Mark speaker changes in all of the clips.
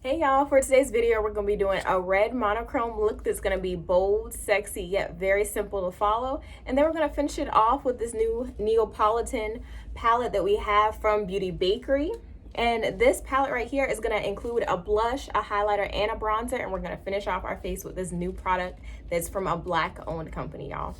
Speaker 1: Hey y'all, for today's video we're going to be doing a red monochrome look that's going to be bold, sexy, yet very simple to follow. And then we're going to finish it off with this new Neapolitan palette that we have from Bakerie. And this palette right here is going to include a blush, a highlighter, and a bronzer. And we're going to finish off our face with this new product that's from a Black owned company, y'all.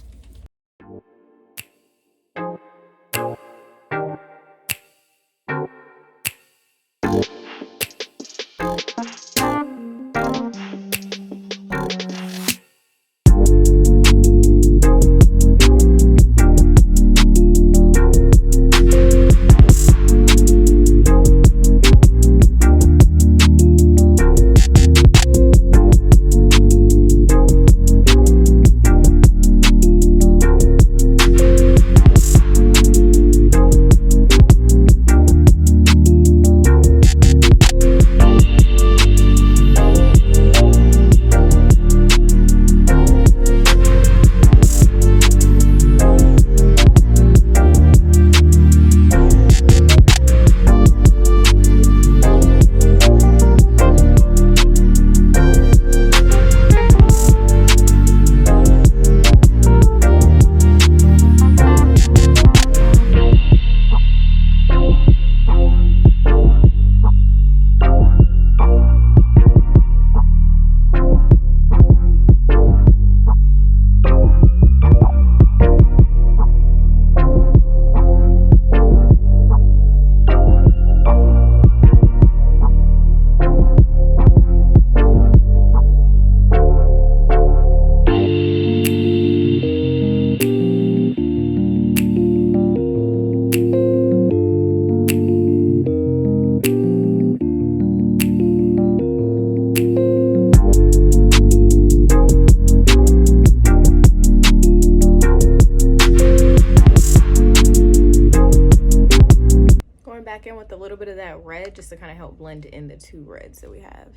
Speaker 1: Back in with a little bit of that red just to kind of help blend in the two reds that we have.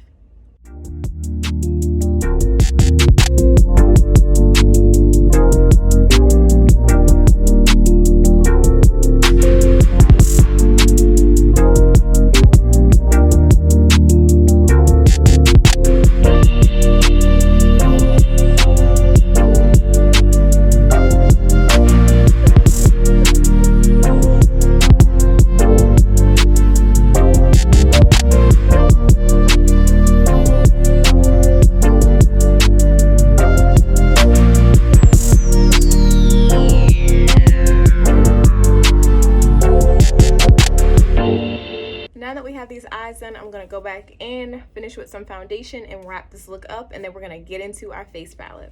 Speaker 1: Now that we have these eyes done, I'm going to go back and finish with some foundation and wrap this look up, and then we're going to get into our face palette.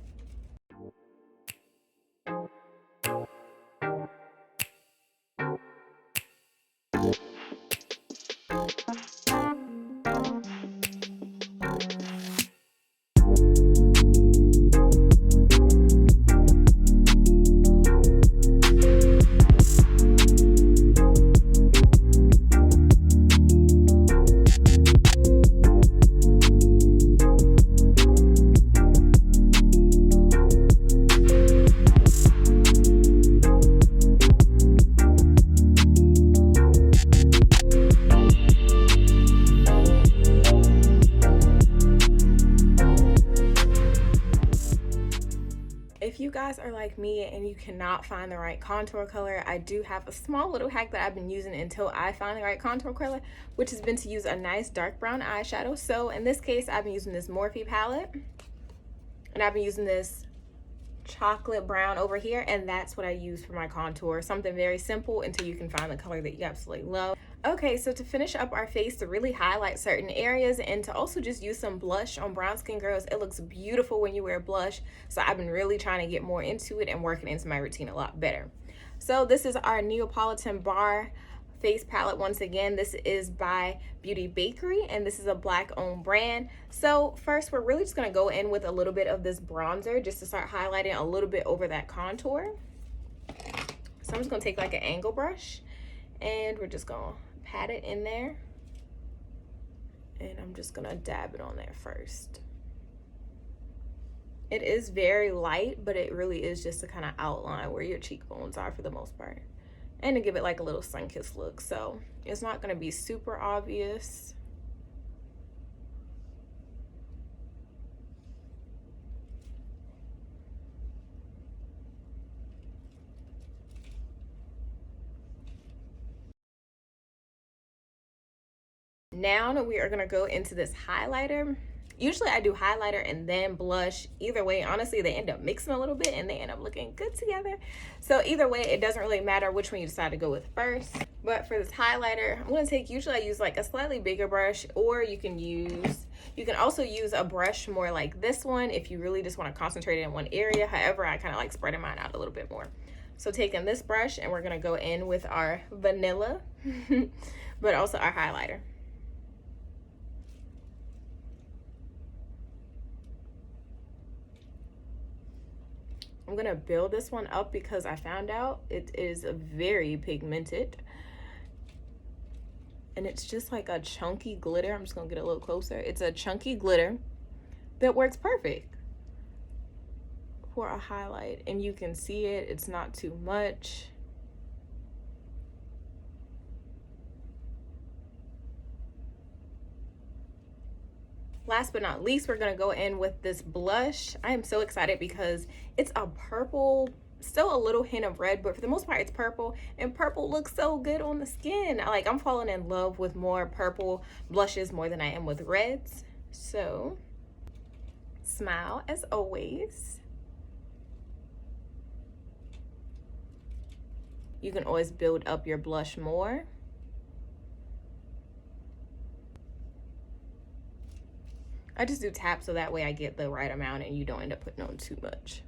Speaker 1: If you guys are like me and you cannot find the right contour color, I do have a small little hack that I've been using until I find the right contour color, which has been to use a nice dark brown eyeshadow. So in this case, I've been using this Morphe palette, and I've been using this chocolate brown over here, and that's what I use for my contour. Something very simple until you can find the color that you absolutely love. Okay, so to finish up our face, to really highlight certain areas and to also just use some blush on brown skin girls, it looks beautiful when you wear blush. So I've been really trying to get more into it and working into my routine a lot better. So this is our Neapolitan bar face palette. Once again, this is by Bakerie, and this is a Black owned brand. So first, we're really just going to go in with a little bit of this bronzer just to start highlighting a little bit over that contour. So I'm just going to take like an angle brush, and we're just going to pat it in there, and I'm just going to dab it on there first. It is very light, but it really is just to kind of outline where your cheekbones are for the most part, and to give it like a little sun-kissed look. So it's not going to be super obvious, Now we are gonna go into this highlighter. Usually I do highlighter and then blush. Either way, honestly, they end up mixing a little bit and they end up looking good together. So either way, it doesn't really matter which one you decide to go with first. But for this highlighter, I'm gonna take, usually I use like a slightly bigger brush, or you can also use a brush more like this one if you really just wanna concentrate in one area. However, I kinda like spreading mine out a little bit more. So taking this brush, and we're gonna go in with our vanilla, but also our highlighter. I'm gonna build this one up because I found out it is very pigmented. And it's just like a chunky glitter. I'm just gonna get a little closer. It's a chunky glitter that works perfect for a highlight. And you can see it, it's not too much. Last but not least, we're gonna go in with this blush. I am so excited because it's a purple, still a little hint of red, but for the most part it's purple, and purple looks so good on the skin. I'm falling in love with more purple blushes more than I am with reds. So smile as always. You can always build up your blush more. I just do tap so that way I get the right amount and you don't end up putting on too much.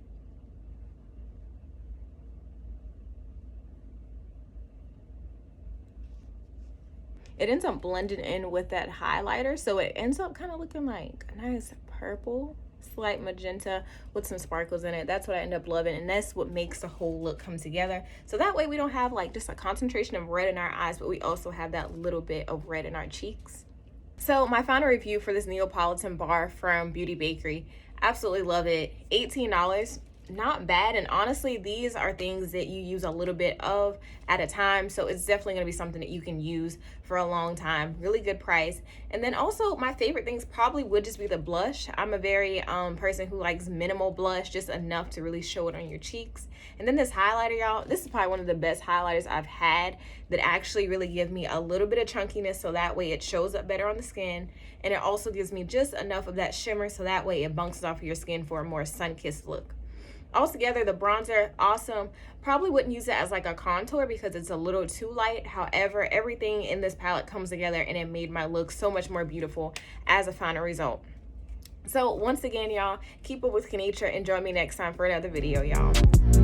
Speaker 1: It ends up blending in with that highlighter, so it ends up kind of looking like a nice purple, slight magenta with some sparkles in it. That's what I end up loving, and that's what makes the whole look come together. So that way we don't have like just a concentration of red in our eyes, but we also have that little bit of red in our cheeks. So my final review for this Neapolitan bar from Beauty Bakerie, absolutely love it. $18, not bad. And honestly, these are things that you use a little bit of at a time, so it's definitely going to be something that you can use for a long time. Really good price. And then also my favorite things probably would just be the blush. I'm a very person who likes minimal blush, just enough to really show it on your cheeks. And then this highlighter, y'all, this is probably one of the best highlighters I've had that actually really give me a little bit of chunkiness, so that way it shows up better on the skin, and it also gives me just enough of that shimmer so that way it bounces off of your skin for a more sun-kissed look. Altogether, the bronzer, awesome. Probably wouldn't use it as like a contour because it's a little too light. However, everything in this palette comes together and it made my look so much more beautiful as a final result. So once again, y'all, keep up with Kenitra and join me next time for another video, y'all.